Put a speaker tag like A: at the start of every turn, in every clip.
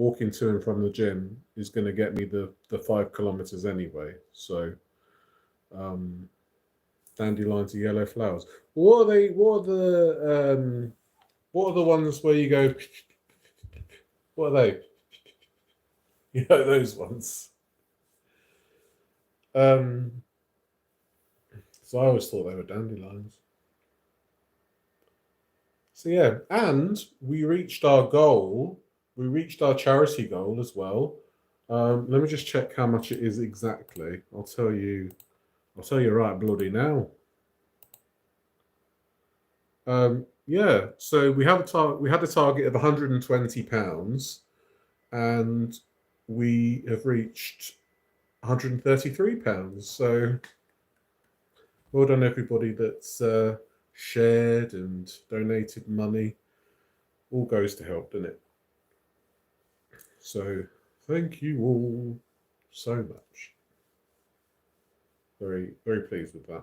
A: walking to and from the gym is going to get me the 5 kilometers anyway. So, um, dandelions are yellow flowers. What are they? What are the ones where you go? What are they? You know those ones. Um, so I always thought they were dandelions. So yeah, and we reached our goal. We reached our charity goal as well. Let me just check how much it is exactly. I'll tell you. I'll tell you right bloody now. Yeah, so we have a target. We had a target of £120, and we have reached £133. So well done, everybody that's shared and donated money. All goes to help, doesn't it? So thank you all so much. Very, very pleased with that.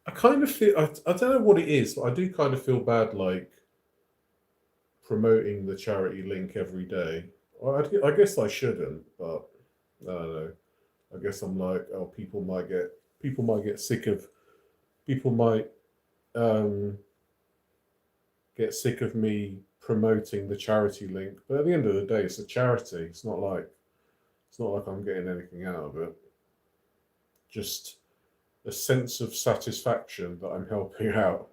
A: I kind of feel, I don't know what it is, but I do kind of feel bad like promoting the charity link every day. I guess I shouldn't, but I don't know. I guess I'm like, oh, people might get sick of people might um, get sick of me promoting the charity link. But at the end of the day, it's a charity. It's not like I'm getting anything out of it. Just a sense of satisfaction that I'm helping out.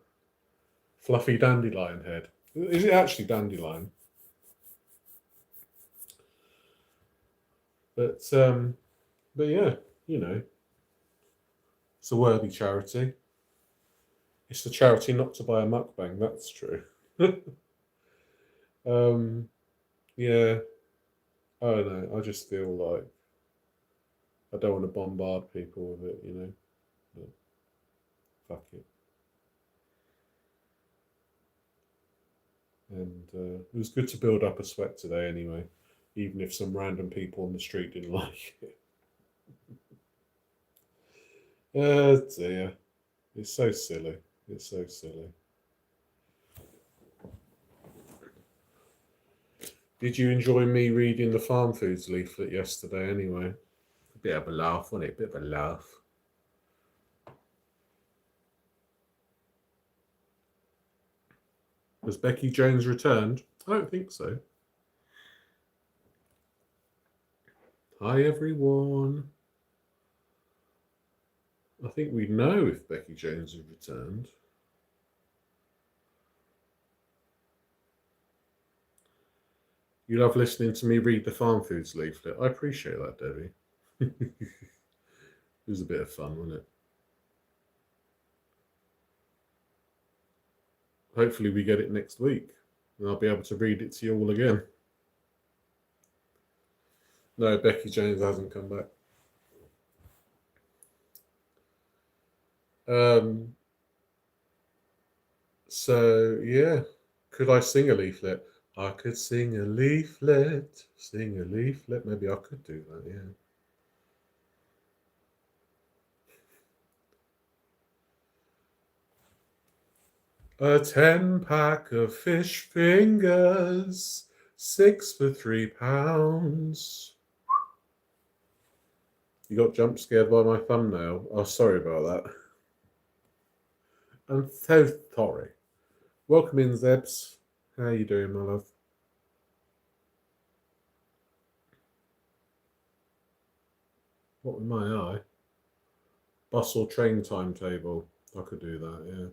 A: Fluffy dandelion head. Is it actually dandelion? But but yeah, you know, it's a worthy charity. It's the charity not to buy a mukbang. That's true. um, yeah, I don't know. I just feel like I don't want to bombard people with it, you know. But fuck it. And it was good to build up a sweat today, anyway, even if some random people on the street didn't like it. Dear, it's so silly. It's so silly. Did you enjoy me reading the farm foods leaflet yesterday? Anyway, a bit of a laugh, wasn't it? A bit of a laugh. Has Becky Jones returned? I don't think so. Hi, everyone. I think we know if Becky Jones has returned. You love listening to me read the farm foods leaflet. I appreciate that, Debbie. It was a bit of fun, wasn't it? Hopefully, we get it next week, and I'll be able to read it to you all again. No, Becky Jones hasn't come back. So yeah, could I sing a leaflet? I could sing a leaflet, sing a leaflet. Maybe I could do that. Yeah. A 10-pack of fish fingers, 6 for £3. You got jump scared by my thumbnail. Oh, sorry about that. I'm so sorry. Welcome in, Zebs. How you doing, my love? What with my eye? Bus or train timetable. I could do that, yeah.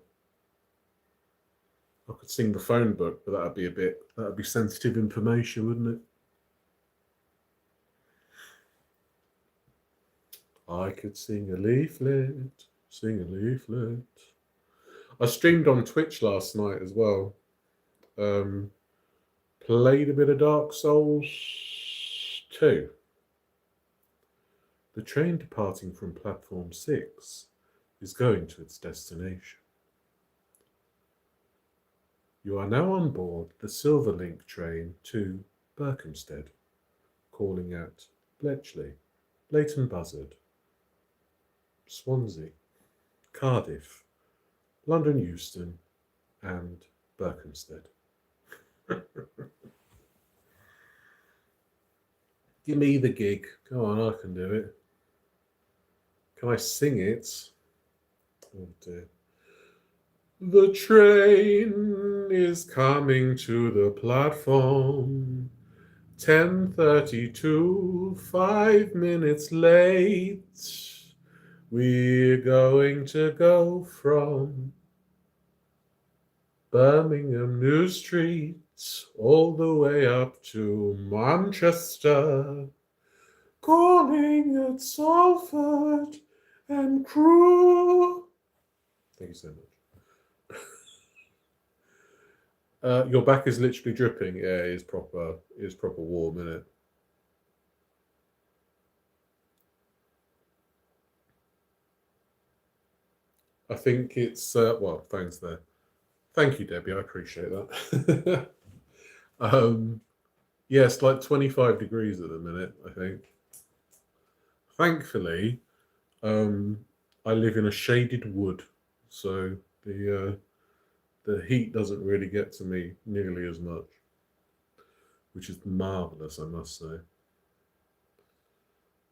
A: I could sing the phone book, but that'd be sensitive information, wouldn't it? I could sing a leaflet, sing a leaflet. I streamed on Twitch last night as well. Played a bit of Dark Souls 2. The train departing from platform 6 is going to its destination. You are now on board the Silverlink train to Berkhamsted, calling at Bletchley, Leighton Buzzard, Swansea, Cardiff, London Euston, and Berkhamsted. Give me the gig. Come on, I can do it. Can I sing it? Oh dear. The train is coming to the platform. 10:32, 5 minutes late. We're going to go from Birmingham New Street all the way up to Manchester, calling at Salford and Crewe. Thank you so much. Your back is literally dripping. Yeah, it's proper warm, isn't it? I think it's well, thanks there. Thank you, Debbie. I appreciate that. Yeah, it's like 25 degrees at the minute, I think. Thankfully, um, I live in a shaded wood, so the heat doesn't really get to me nearly as much, which is marvelous, I must say.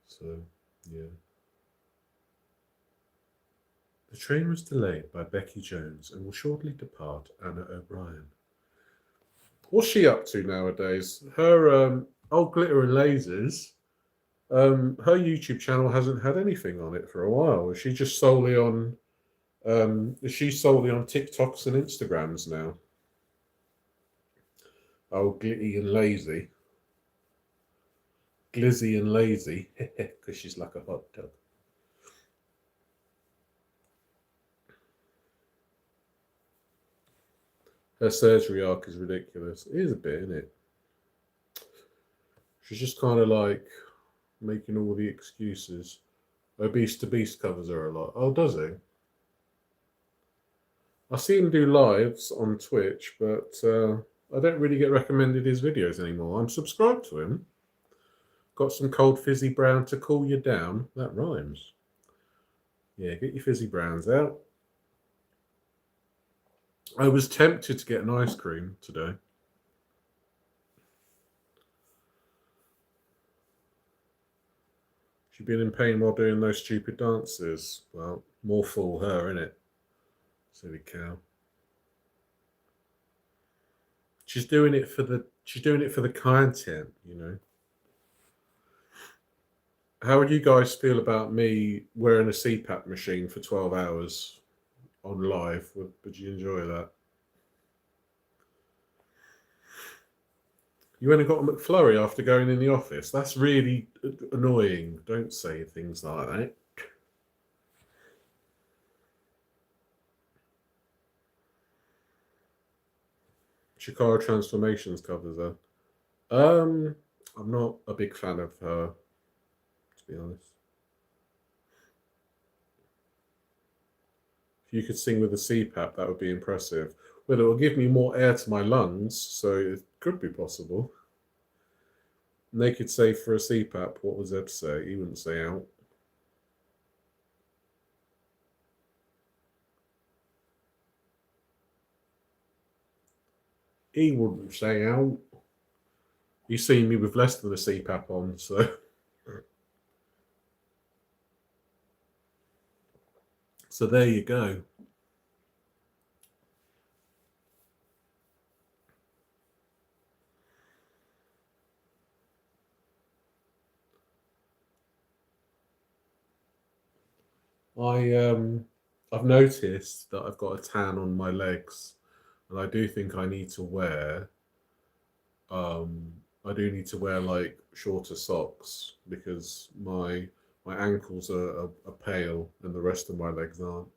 A: So, yeah. The train was delayed by Becky Jones and will shortly depart Anna O'Brien. What's she up to nowadays? Her Glitter and Lasers. Her YouTube channel hasn't had anything on it for a while. Is she just solely on? Is she solely on TikToks and Instagrams now? Oh, Glitty and Lazy, Glizzy and Lazy, because she's like a hot dog. Her surgery arc is ridiculous. It is a bit, isn't it? She's just kind of like making all the excuses. Obese to Beast covers her a lot. Oh, does he? I see him do lives on Twitch, but I don't really get recommended his videos anymore. I'm subscribed to him. Got some cold fizzy brown to cool you down. That rhymes. Yeah, get your fizzy browns out. I was tempted to get an ice cream today. She's been in pain while doing those stupid dances. Well, more fool her, innit? Silly cow. She's doing it for the content, you know. How would you guys feel about me wearing a CPAP machine for 12 hours on live? Would you enjoy that? You went and got a McFlurry after going in the office. That's really annoying. Don't say things like that. Chikara Transformations covers her. I'm not a big fan of her, to be honest. If you could sing with a CPAP, that would be impressive. Well, it will give me more air to my lungs, so it could be possible. Naked say for a CPAP, what was Ed say? He wouldn't say out. He wouldn't say out. He's seen me with less than a CPAP on, so. So there you go. I've noticed that I've got a tan on my legs, and I do think I need to wear I do need to wear like shorter socks because my ankles are pale and the rest of my legs aren't.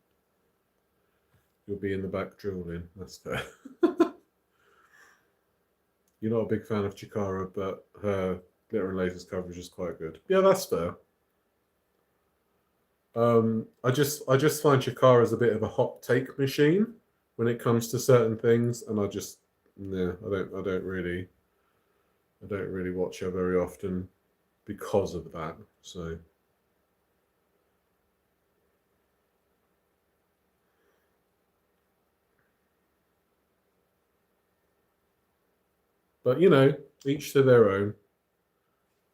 A: You'll be in the back drooling. That's fair. You're not a big fan of Chikara, but her Glitter and Lasers coverage is quite good. Yeah, that's fair. I just find Chikara as a bit of a hot take machine when it comes to certain things, and I don't really watch her very often because of that. So But you know, each to their own.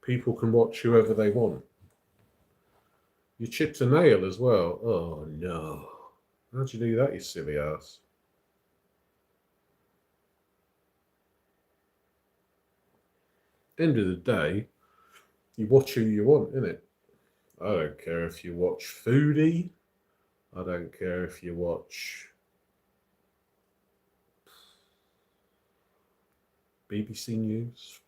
A: People can watch whoever they want. You chipped a nail as well. Oh no. How'd you do that, you silly ass? End of the day, you watch who you want, innit? I don't care if you watch Foodie. I don't care if you watch BBC News.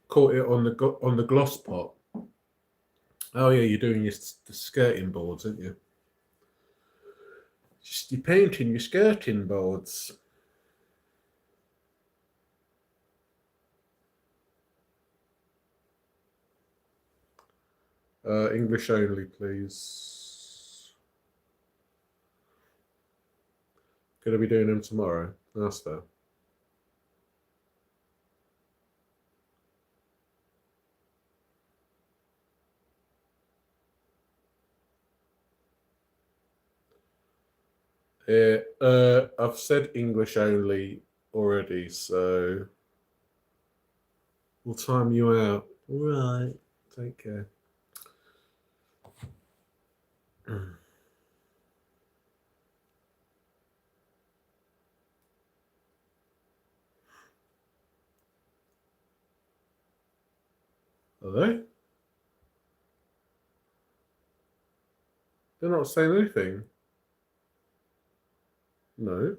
A: Caught it on the gloss pot. Oh yeah, you're doing the skirting boards, aren't you? Just you're painting your skirting boards. English only, please. Gonna be doing them tomorrow. That's fair. I've said English only already, so we'll time you out. All right. Take care. Are they? They're not saying anything. No.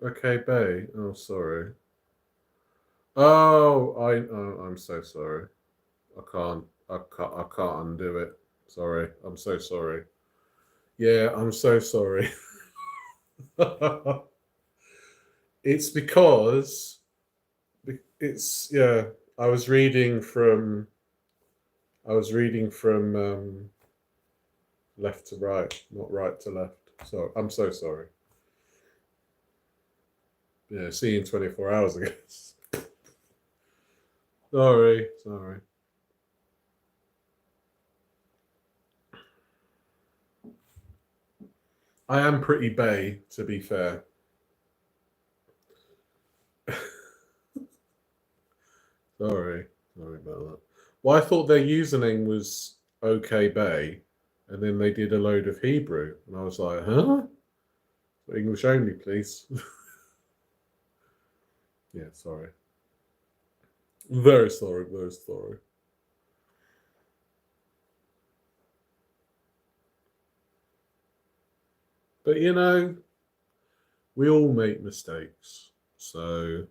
A: Okay, Bay. Oh, sorry. I'm so sorry. I can't undo it. Sorry. I'm so sorry. Yeah, I'm so sorry. It's because it's yeah. I was reading from left to right, not right to left. So I'm so sorry. Yeah, see you in 24 hours, I guess. Sorry. I am pretty bay, to be fair. Sorry about that. Well, I thought their username was OK Bay, and then they did a load of Hebrew, and I was like, huh? English only, please. Yeah, sorry. Very sorry. But you know, we all make mistakes. So,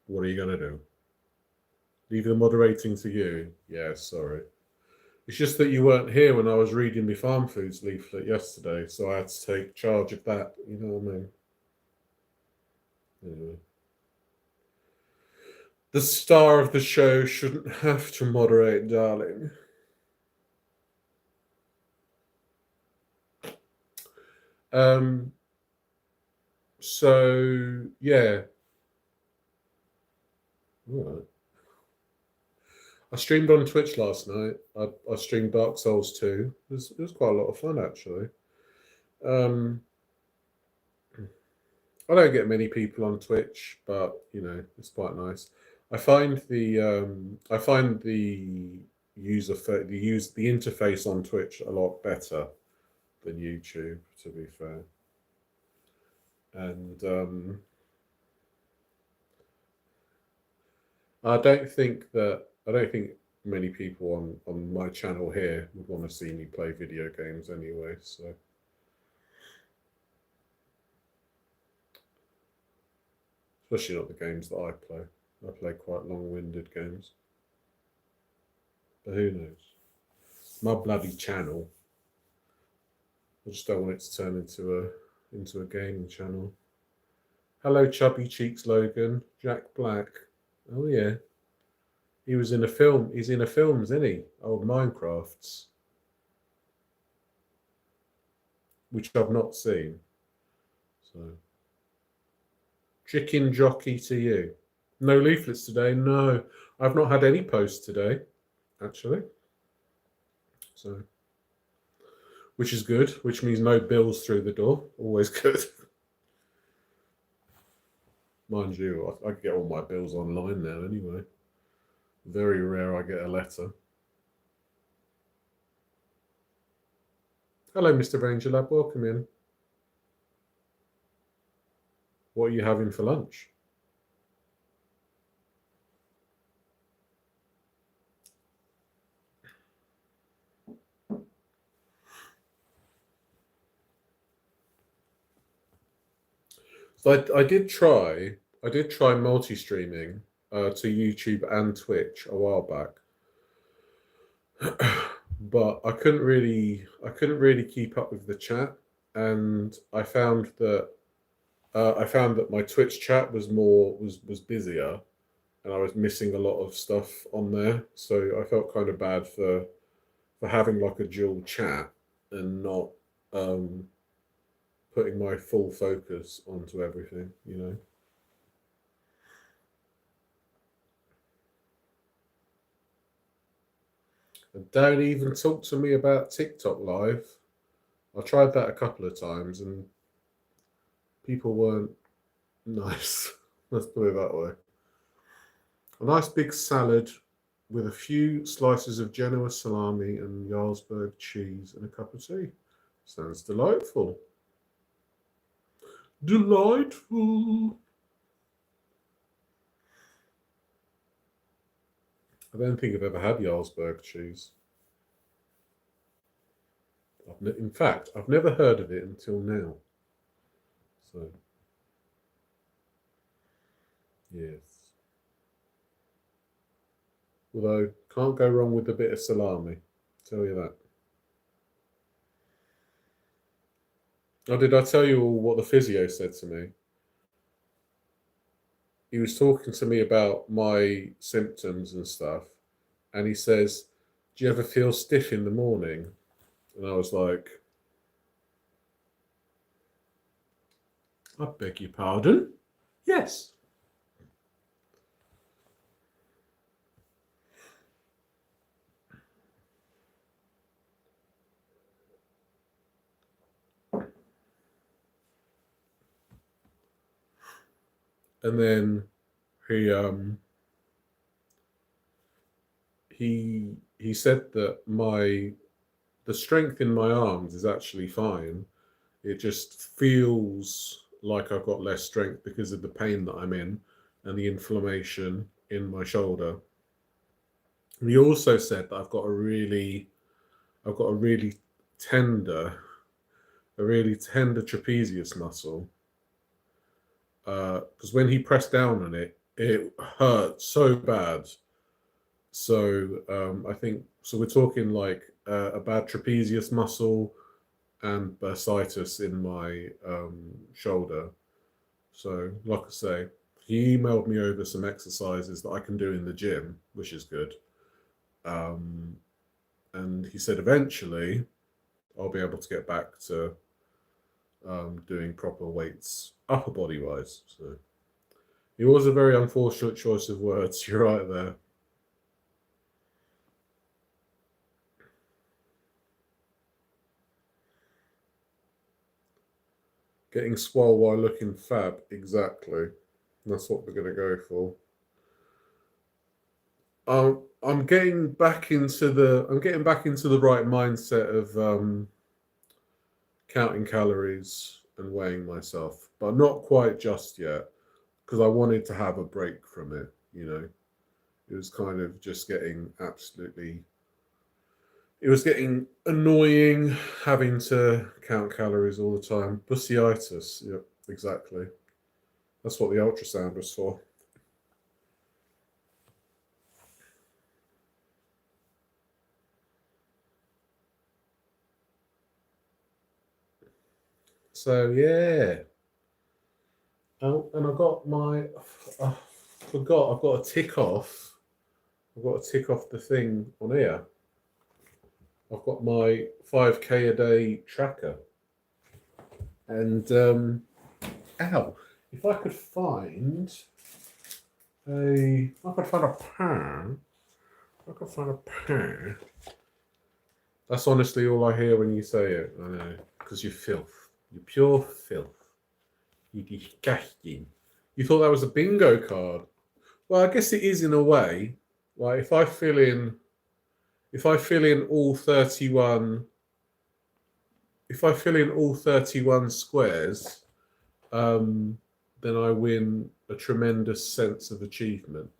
A: what are you going to do? Leave the moderating to you? Yeah, sorry. It's just that you weren't here when I was reading my farm foods leaflet yesterday, so I had to take charge of that. You know what I mean? Anyway. The star of the show shouldn't have to moderate, darling. So yeah. All right. I streamed on Twitch last night. I streamed Dark Souls 2. It was quite a lot of fun actually. Um, I don't get many people on Twitch, but you know it's quite nice. I find the the interface on Twitch a lot better than YouTube, to be fair. And I don't think many people on my channel here would want to see me play video games anyway. So especially not the games that I play. I play quite long-winded games. But who knows? My bloody channel. I just don't want it to turn into a gaming channel. Hello, Chubby Cheeks Logan. Jack Black. Oh yeah. He was in a film. He's in a film, isn't he? Old Minecrafts. Which I've not seen. So chicken jockey to you. No leaflets today. No. I've not had any posts today, actually. So which is good, which means no bills through the door. Always good. Mind you, I get all my bills online now anyway. Very rare I get a letter. Hello, Mr. Ranger Lab. Welcome in. What are you having for lunch? So I did try multi-streaming to YouTube and Twitch a while back, but I couldn't really keep up with the chat, and I found that my Twitch chat was busier, and I was missing a lot of stuff on there. So I felt kind of bad for having like a dual chat and not putting my full focus onto everything, you know. And don't even talk to me about TikTok Live. I tried that a couple of times and people weren't nice. Let's put it that way. A nice big salad with a few slices of Genoa salami and Jarlsberg cheese and a cup of tea. Sounds delightful. Delightful. I don't think I've ever had Jarlsberg cheese. In fact, I've never heard of it until now. So, yes. Although, can't go wrong with a bit of salami. Tell you that. Oh, did I tell you all what the physio said to me? He was talking to me about my symptoms and stuff, and he says, "Do you ever feel stiff in the morning?" And I was like, "I beg your pardon? Yes." And then he said that the strength in my arms is actually fine. It just feels like I've got less strength because of the pain that I'm in and the inflammation in my shoulder. And he also said that I've got a really tender trapezius muscle. Because when he pressed down on it, it hurt so bad. So I think we're talking like a bad trapezius muscle and bursitis in my shoulder. So, like I say, he emailed me over some exercises that I can do in the gym, which is good. And he said eventually I'll be able to get back to doing proper weights, upper body wise. So it was a very unfortunate choice of words. You're right there. Getting swole while looking fab, exactly. That's what we're going to go for. I'm getting back into the right mindset of counting calories and weighing myself, but not quite just yet, because I wanted to have a break from it. You know, it was kind of just getting it was getting annoying having to count calories all the time. Bussyitis, yep, exactly. That's what the ultrasound was for. So yeah. Oh, and I got I forgot. I've got to tick off. I've got to tick off the thing on here. I've got my 5K a day tracker, and ow! If I could find a pen. If I could find a pen. That's honestly all I hear when you say it. I know, because you're filth. You're pure filth. You disgusting. You thought that was a bingo card. Well, I guess it is in a way. Like if I fill in all 31, if I fill in all 31 squares, then I win a tremendous sense of achievement.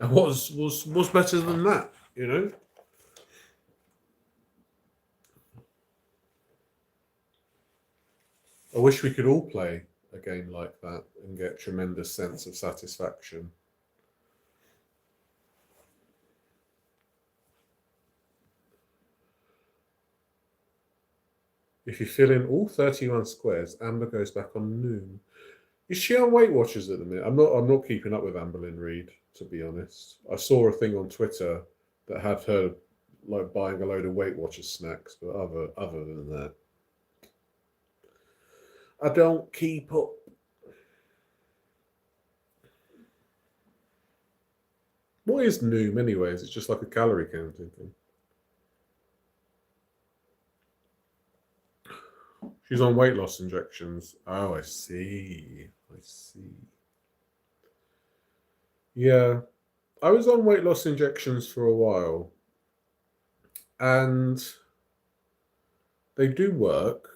A: And what's better than that, you know? I wish we could all play a game like that and get tremendous sense of satisfaction. If you fill in all 31 squares, Amber goes back on noon. Is she on Weight Watchers at the minute? I'm not keeping up with Amberlyn Reid, to be honest. I saw a thing on Twitter that had her like buying a load of Weight Watchers snacks, but other than that, I don't keep up. What is Noom anyways? It's just like a calorie counting thing. She's on weight loss injections. Oh, I see. I see. Yeah, I was on weight loss injections for a while, and they do work,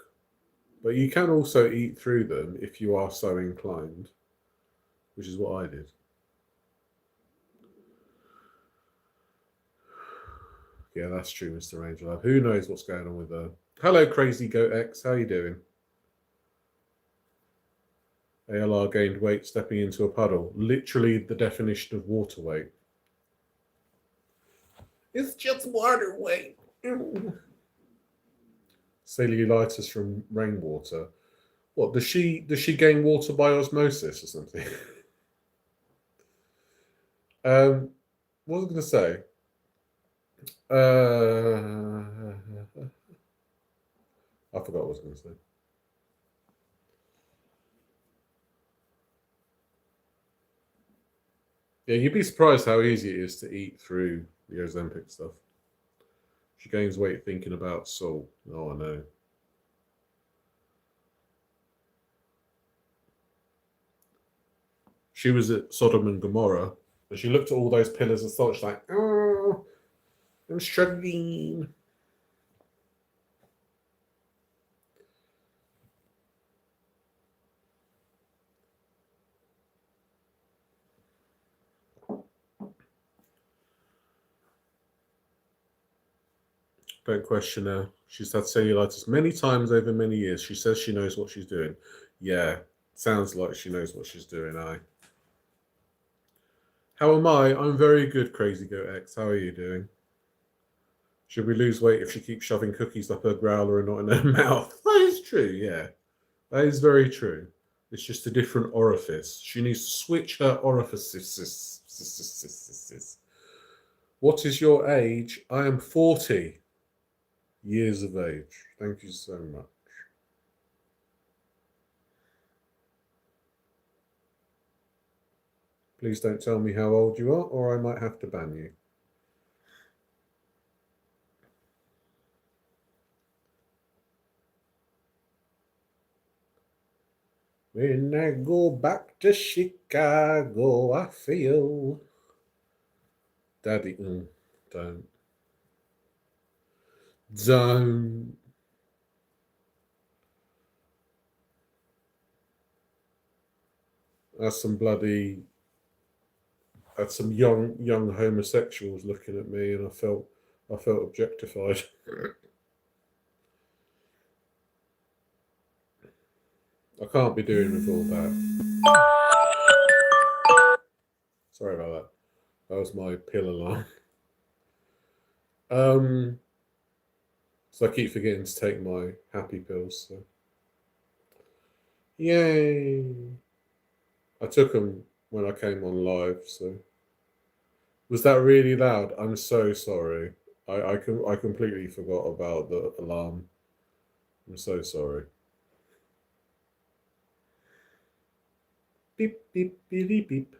A: but you can also eat through them if you are so inclined, which is what I did. Yeah, that's true, Mr. Angel. Who knows what's going on with her? Hello, Crazy Goat X. How you doing? ALR gained weight stepping into a puddle. Literally the definition of water weight. It's just water weight. Cellulitis from rainwater. What does she gain water by osmosis or something? What was I going to say? I forgot what I was going to say. Yeah, you'd be surprised how easy it is to eat through the Ozempic stuff. She gains weight thinking about salt. Oh, I know. She was at Sodom and Gomorrah, and she looked at all those pillars of salt. She's like, oh, I'm struggling. Don't question her. She's had cellulitis many times over many years. She says she knows what she's doing. Yeah, sounds like she knows what she's doing, aye. How am I? I'm very good, Crazy Goat X. How are you doing? Should we lose weight if she keeps shoving cookies up her growler and not in her mouth? That is true, yeah. That is very true. It's just a different orifice. She needs to switch her orifices. What is your age? I am 40 years of age. Thank you so much. Please don't tell me how old you are, or I might have to ban you. When I go back to Chicago, I feel. Daddy, don't. Don't. That's some bloody. That's some young homosexuals looking at me, and I felt objectified. I can't be doing with all that. Sorry about that. That was my pill alarm. So I keep forgetting to take my happy pills. So. Yay! I took them when I came on live. So was that really loud? I'm so sorry. I completely forgot about the alarm. I'm so sorry. Beep beep beep beep.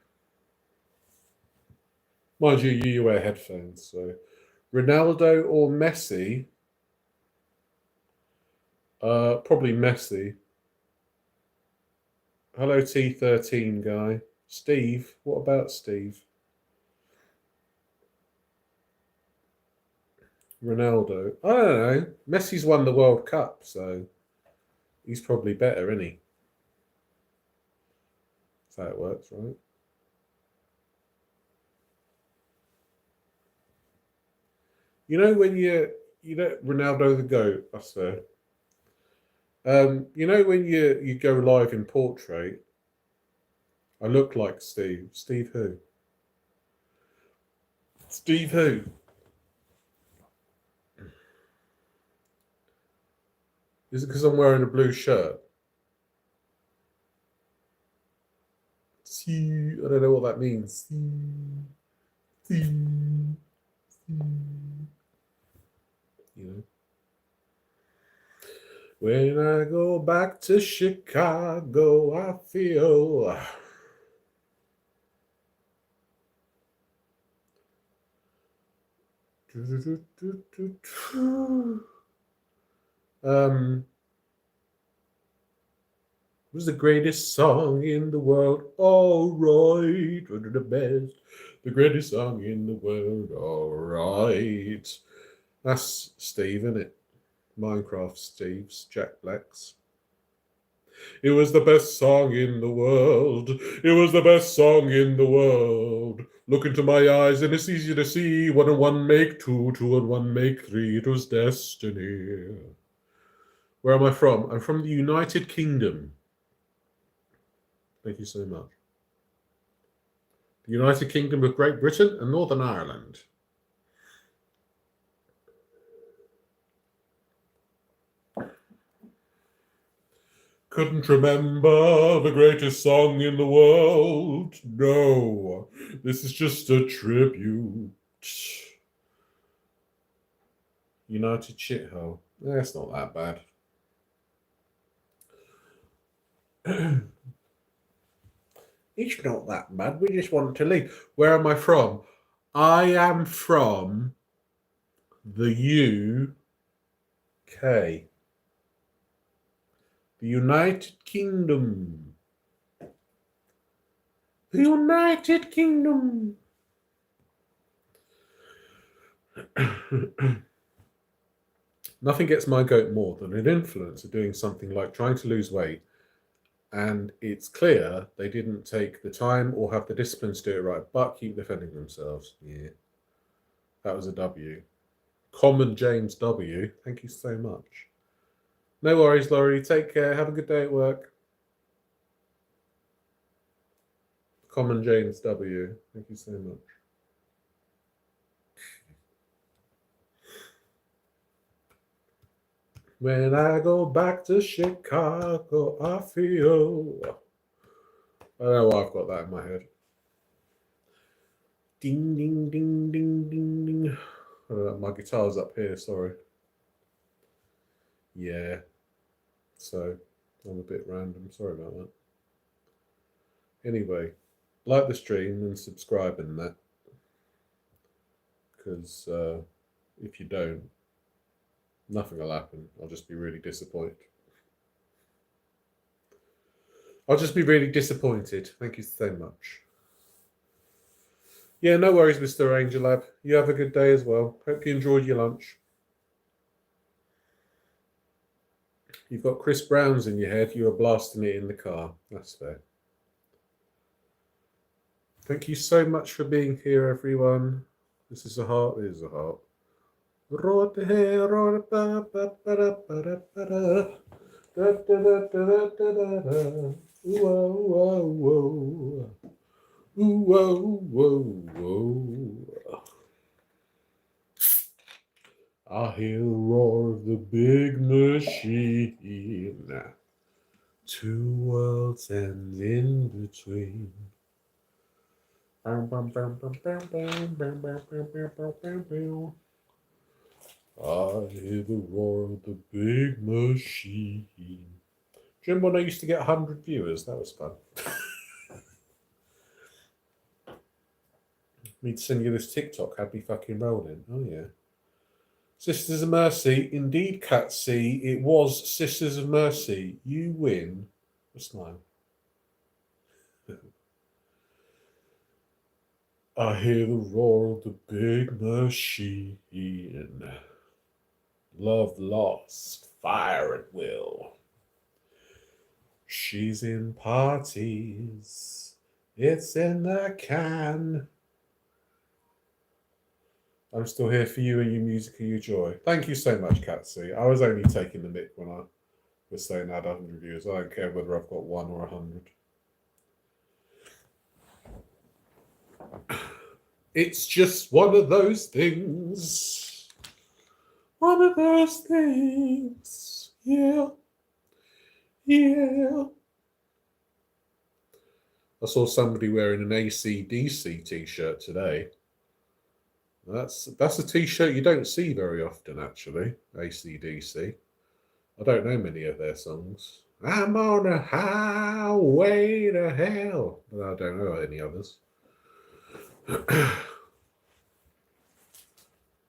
A: Mind you, you wear headphones, so Ronaldo or Messi? Probably Messi. Hello, T13 guy. Steve, what about Steve? Ronaldo. I don't know. Messi's won the World Cup, so he's probably better, isn't he? That's how it works, right? You know when you know Ronaldo the GOAT, I swear. You know when you go live in portrait, I look like Steve. Steve who? Steve who? Is it because I'm wearing a blue shirt? See, I don't know what that means. See, you know. When I go back to Chicago, I feel. Was the greatest song in the world. All right, the best. The greatest song in the world. All right. That's Steve, isn't it? Minecraft Steve's, Jack Black's. It was the best song in the world. It was the best song in the world. Look into my eyes and it's easy to see. 1 and 1 make 2, 2 and 1 make 3. It was destiny. Where am I from? I'm from the United Kingdom. Thank you so much. The United Kingdom of Great Britain and Northern Ireland. Couldn't remember the greatest song in the world. No, this is just a tribute. United shithole. That's not that bad. It's not that bad. We just want to leave. Where am I from? I am from the UK. The United Kingdom. The United Kingdom. Nothing gets my goat more than an influencer doing something like trying to lose weight, and it's clear they didn't take the time or have the discipline to do it right, but keep defending themselves. Yeah. That was a W. Common James W. Thank you so much. No worries, Laurie. Take care. Have a good day at work. Common James W. Thank you so much. When I go back to Chicago, I feel. I don't know why I've got that in my head. Ding, ding, ding, ding, ding, ding. My guitar's up here, sorry. Yeah. So, I'm a bit random. Sorry about that. Anyway, like the stream and subscribe and that. Because if you don't, nothing will happen. I'll just be really disappointed. Thank you so much. Yeah, no worries, Mr. Angel Lab. You have a good day as well. Hope you enjoyed your lunch. You've got Chris Brown's in your head. You are blasting it in the car. That's fair. Thank you so much for being here, everyone. This is a heart. This is a heart. I hear the roar of the big machine. 2 worlds and in between. I hear the roar of the big machine. Do you remember when I used to get 100 viewers? That was fun. Me to send you this TikTok had me fucking rolling. Oh yeah. Sisters of Mercy, indeed, Cat C. It was Sisters of Mercy. You win a smile. I hear the roar of the big machine. Love lost, fire at will. She's in parties. It's in the can. I'm still here for you and your music and your joy. Thank you so much, Katsu. I was only taking the mick when I was saying I had 100 views. I don't care whether I've got 1 or 100. It's just one of those things. One of those things. Yeah. Yeah. I saw somebody wearing an AC/DC t-shirt today. That's a t-shirt you don't see very often, actually. AC/DC. I don't know many of their songs. I'm on a highway to hell. But I don't know any others.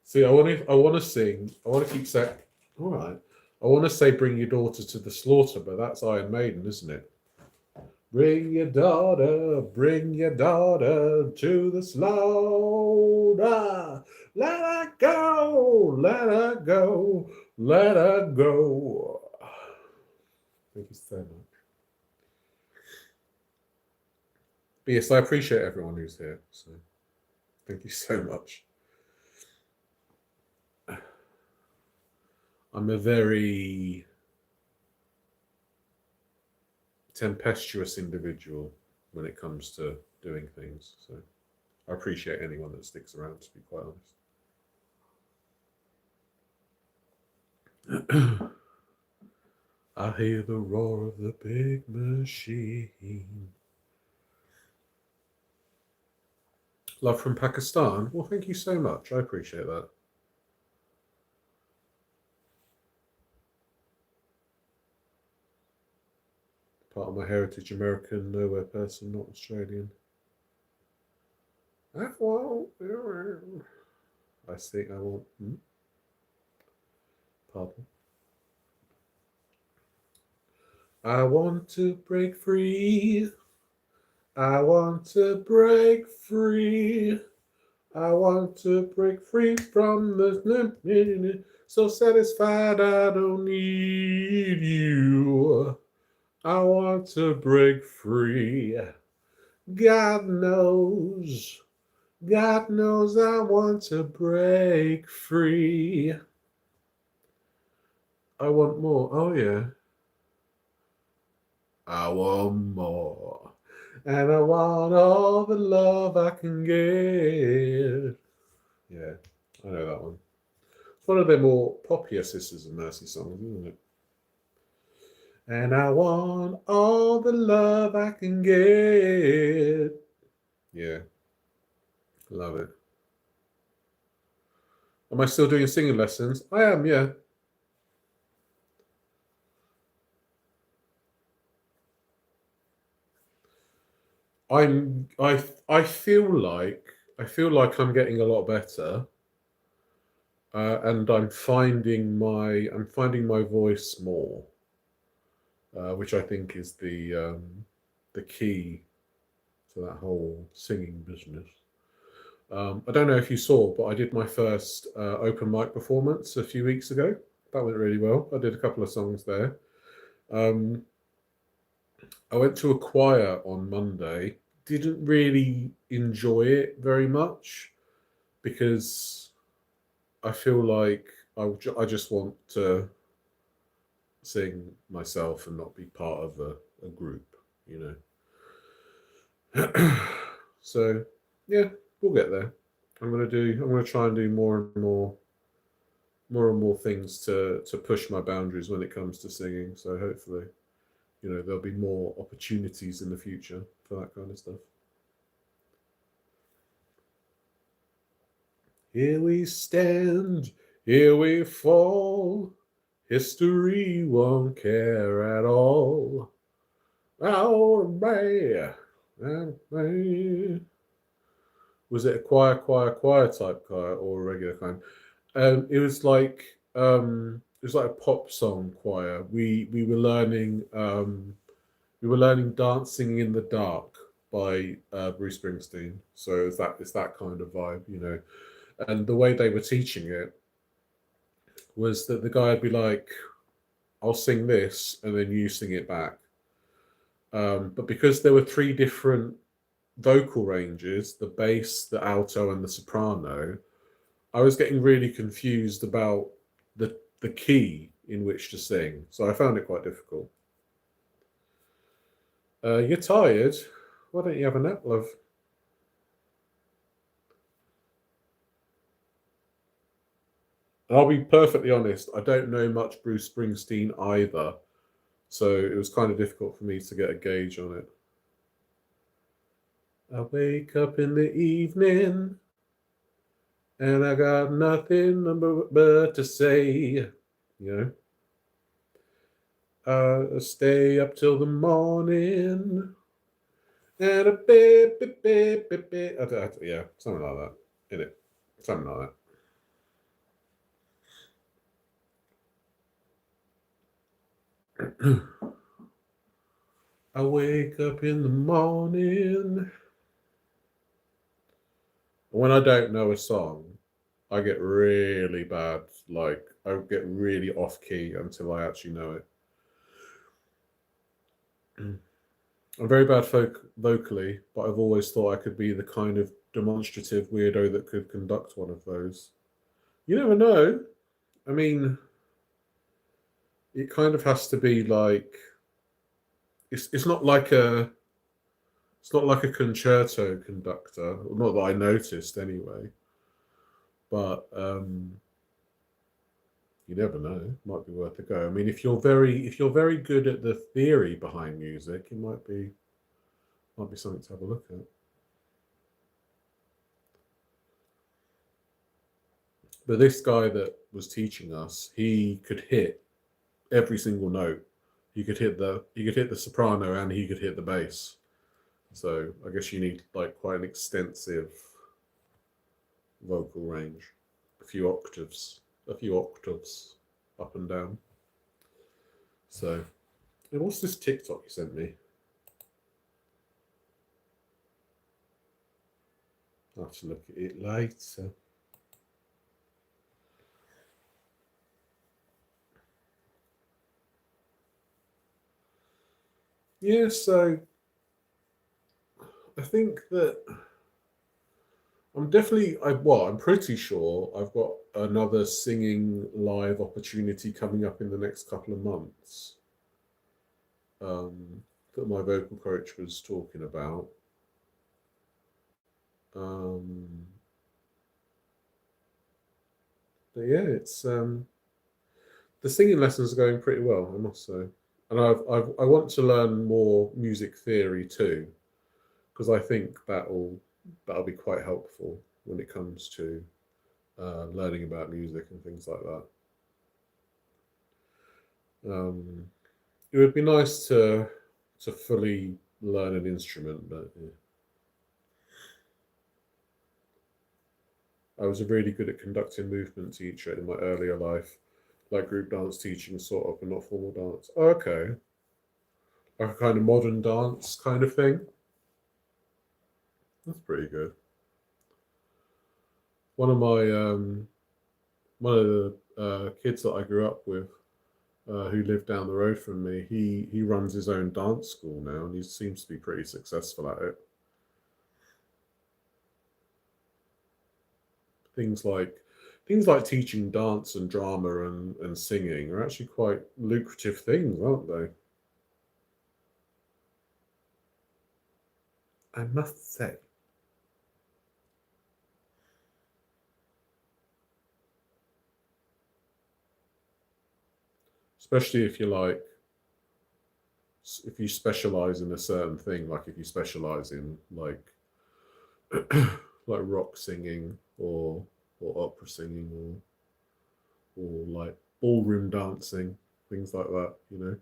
A: See, I want to sing. I want to keep saying, all right. I want to say, "Bring your daughter to the slaughter," but that's Iron Maiden, isn't it? Bring your daughter to the slaughter. Let her go, let her go, let her go. Thank you so much. But yes, I appreciate everyone who's here. So thank you so much. I'm a very tempestuous individual when it comes to doing things. So I appreciate anyone that sticks around, to be quite honest. I hear the roar of the big machine. Love from Pakistan. Well, thank you so much. I appreciate that. Part of my heritage, American, nowhere person, not Australian. I won't. I think I won't. Pardon. I want to break free. I want to break free. I want to break free from the so satisfied I don't need you. I want to break free. God knows I want to break free. I want more. Oh, yeah. I want more. And I want all the love I can get. Yeah, I know that one. It's one of the more popular Sisters of Mercy songs, isn't it? And I want all the love I can get. Yeah, love it. Am I still doing singing lessons? I am, yeah. I feel like I'm getting a lot better, and I'm finding my voice more, which I think is the key to that whole singing business. I don't know if you saw, but I did my first open mic performance a few weeks ago. That went really well. I did a couple of songs there. I went to a choir on Monday. Didn't really enjoy it very much because I feel like I just want to sing myself and not be part of a group, you know. So yeah, we'll get there. I'm gonna try and do more and more things to push my boundaries when it comes to singing. So hopefully, there'll be more opportunities in the future for that kind of stuff. Here we stand, here we fall. History won't care at all. Oh, man. Was it a choir type choir or a regular kind? It was like a pop song choir. We were learning Dancing in the Dark by Bruce Springsteen. So it's that kind of vibe, you know. And the way they were teaching it was that the guy would be like, "I'll sing this, and then you sing it back." But because there were three different vocal ranges, the bass, the alto, and the soprano, I was getting really confused about the key in which to sing. So I found it quite difficult. You're tired? Why don't you have a nap, love? I'll be perfectly honest, I don't know much Bruce Springsteen either. So it was kind of difficult for me to get a gauge on it. I wake up in the evening and I got nothing but to say. You know, I stay up till the morning and a bit. Yeah, something like that. In it, something like that. I wake up in the morning. When I don't know a song, I get really bad. Like, I get really off key until I actually know it. I'm very bad vocally, but I've always thought I could be the kind of demonstrative weirdo that could conduct one of those. You never know. I mean, it kind of has to be like it's not like a it's not like a concerto conductor, not that I noticed anyway. But you never know. Might be worth a go. I mean, if you're very good at the theory behind music, it might be something to have a look at. But this guy that was teaching us, he could hit every single note. He could hit the soprano and he could hit the bass. So I guess you need like quite an extensive vocal range, a few octaves up and down. So, and what's this TikTok you sent me? I'll have to look at it later. Yeah, so I think that I'm pretty sure I've got another singing live opportunity coming up in the next couple of months that my vocal coach was talking about. Um, but yeah, it's the singing lessons are going pretty well, I must say. And I want to learn more music theory too, because I think that'll be quite helpful when it comes to learning about music and things like that. Um, it would be nice to fully learn an instrument, but yeah. I was a really good at conducting movement teacher in my earlier life, like group dance teaching, sort of, but not formal dance. Oh, okay, like a kind of modern dance kind of thing. That's pretty good. One of my one of the kids that I grew up with, who lived down the road from me, he runs his own dance school now, and he seems to be pretty successful at it. Things like things like teaching dance and drama and singing are actually quite lucrative things, aren't they? I must say. Especially if you like if you specialize in a certain thing, like if you specialize in like rock singing or opera singing or like ballroom dancing, things like that, you know.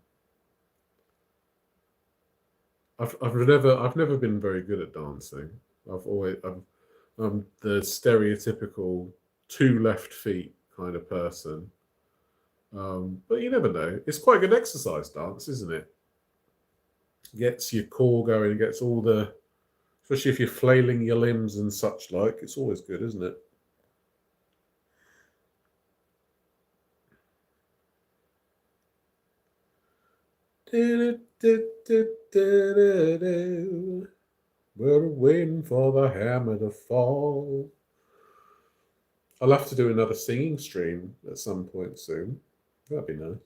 A: I've never been very good at dancing. I'm the stereotypical two left feet kind of person. But you never know. It's quite a good exercise, dance, isn't it? Gets your core going, gets all the, especially if you're flailing your limbs and such like. It's always good, isn't it? We're waiting for the hammer to fall. I'll have to do another singing stream at some point soon. That'd be nice.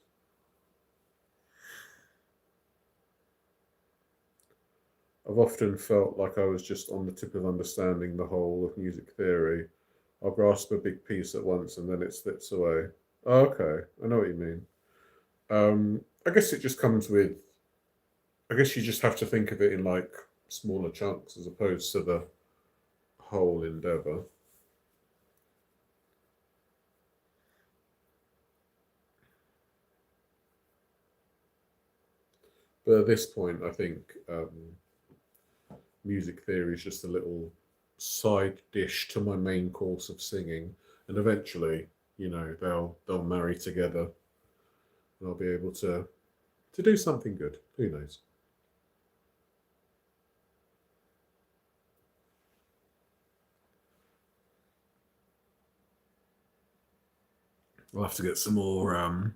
A: I've often felt like I was just on the tip of understanding the whole of music theory. I'll grasp a big piece at once and then it slips away. Oh, okay, I know what you mean. I guess it just comes with. I guess you just have to think of it in like smaller chunks as opposed to the whole endeavor. But at this point, I think music theory is just a little side dish to my main course of singing, and eventually, they'll marry together, and I'll be able to do something good. Who knows? I'll have to get some more. I'll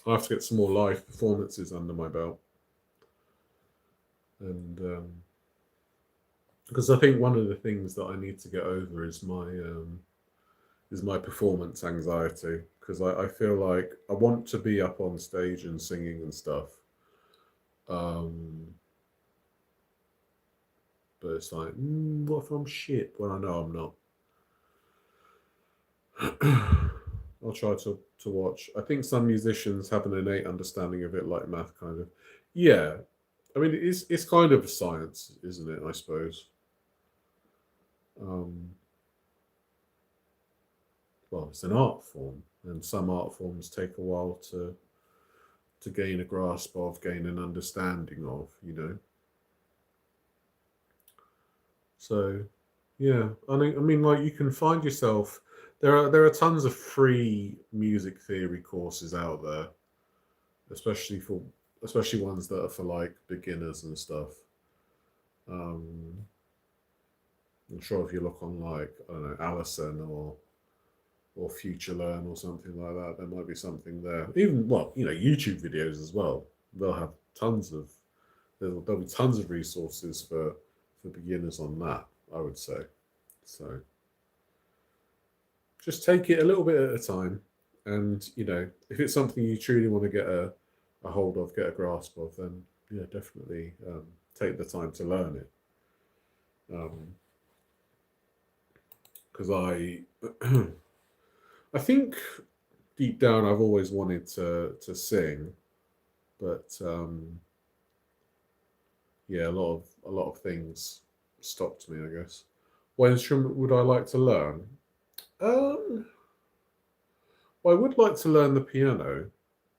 A: have to get some more live performances under my belt, and because I think one of the things that I need to get over is my performance anxiety. Because I feel like I want to be up on stage and singing and stuff, but it's like, what if I'm shit? Well, I know I'm not. I'll try to watch. I think some musicians have an innate understanding of it, like math, kind of. Yeah, I mean, it's kind of a science, isn't it? I suppose. Um, well, it's an art form, and some art forms take a while to gain a grasp of, gain an understanding of. So, yeah, I mean, like you can find yourself. There are tons of free music theory courses out there, especially for especially ones that are for like beginners and stuff. Um, I'm sure if you look on like I don't know Allison or Future Learn or something like that, there might be something there. Even YouTube videos as well. They'll have tons of there'll be tons of resources for beginners on that. I would say so. Just take it a little bit at a time, and if it's something you truly want to get a hold of, get a grasp of, then yeah, definitely take the time to learn it. Because I think deep down I've always wanted to sing, but yeah, a lot of things stopped me, I guess. What instrument would I like to learn? Um, well, I would like to learn the piano,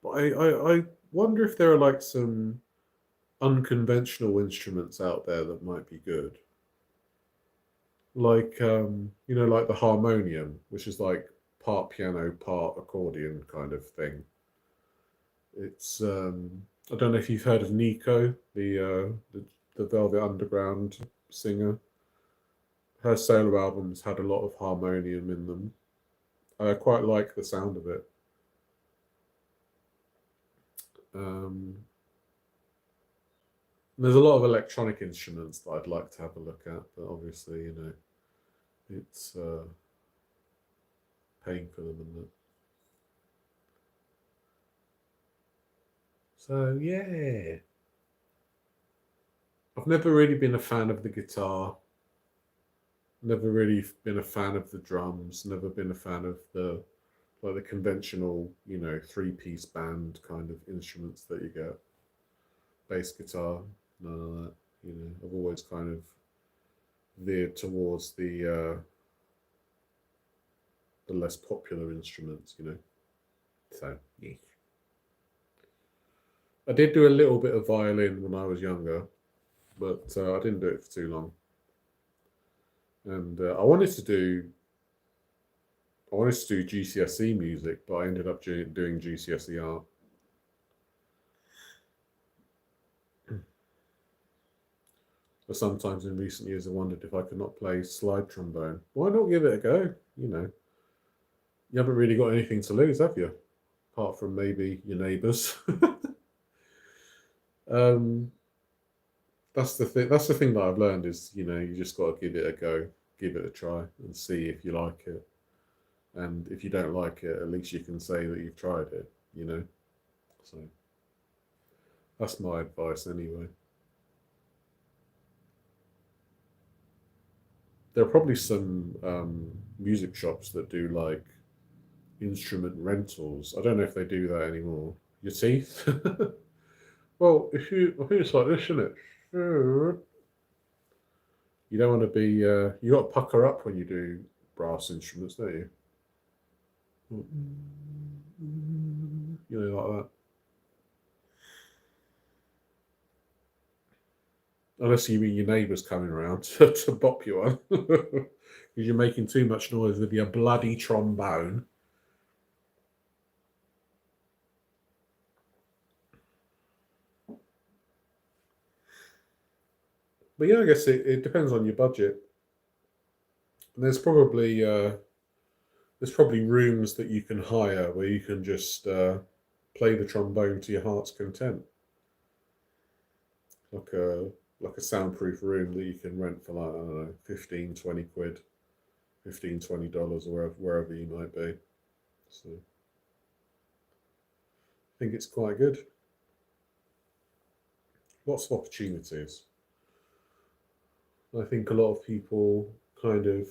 A: but I wonder if there are like some unconventional instruments out there that might be good. Like like the harmonium, which is like part piano, part accordion kind of thing. It's I don't know if you've heard of Nico, the Velvet Underground singer. Her solo albums had a lot of harmonium in them. I quite like the sound of it. Um, there's a lot of electronic instruments that I'd like to have a look at, but obviously, it's paying for them and that. So yeah, I've never really been a fan of the guitar. Never really been a fan of the drums. Never been a fan of the conventional, three-piece band kind of instruments that you get. Bass guitar, none of that. I've always kind of veered towards the less popular instruments. So yeah. I did do a little bit of violin when I was younger, but I didn't do it for too long. And I I wanted to do GCSE music, but I ended up doing GCSE art. But sometimes in recent years, I wondered if I could not play slide trombone. Why not give it a go? You know, you haven't really got anything to lose, have you? Apart from maybe your neighbours. That's the thing. That's the thing that I've learned is, you know, you just got to give it a go, give it a try, and see if you like it. And if you don't like it, at least you can say that you've tried it. You know. So that's my advice, anyway. There are probably some music shops that do like instrument rentals. I don't know if they do that anymore. Your teeth? Well, I think it's like this, isn't it? You don't want to be. You got to pucker up when you do brass instruments, don't you? You know, like that. Unless you mean your neighbour's coming around to bop you on, because you're making too much noise with your bloody trombone. But yeah, I guess it depends on your budget. And there's probably rooms that you can hire where you can just play the trombone to your heart's content, like a soundproof room that you can rent for like, I don't know, 15, 20 quid, 15, $20 or wherever you might be. So I think it's quite good. Lots of opportunities. I think a lot of people kind of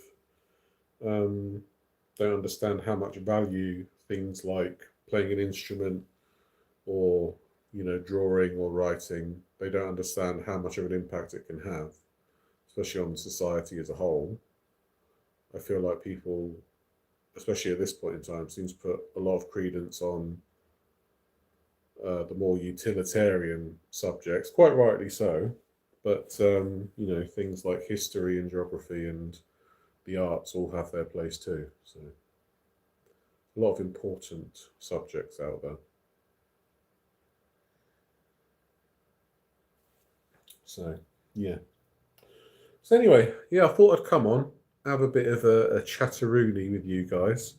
A: um, don't understand how much value things like playing an instrument or, you know, drawing or writing, they don't understand how much of an impact it can have, especially on society as a whole. I feel like people, especially at this point in time, seem to put a lot of credence on the more utilitarian subjects, quite rightly so. But you know, things like history and geography and the arts all have their place too. So a lot of important subjects out there. So yeah. So anyway, yeah, I thought I'd come on, have a bit of a chatteroony with you guys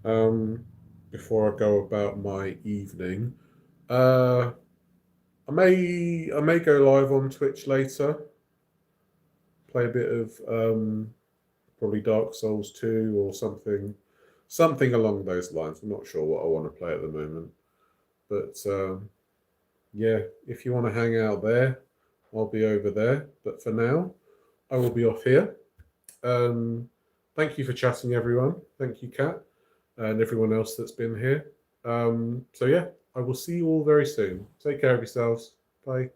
A: um, before I go about my evening. Uh, I may go live on Twitch later, play a bit of probably Dark Souls 2 or something along those lines. I'm not sure what I want to play at the moment, but yeah, if you want to hang out there, I'll be over there. But for now, I will be off here. Um, Thank you for chatting, everyone. Thank you, Kat, and everyone else that's been here. So yeah, I will see you all very soon. Take care of yourselves. Bye.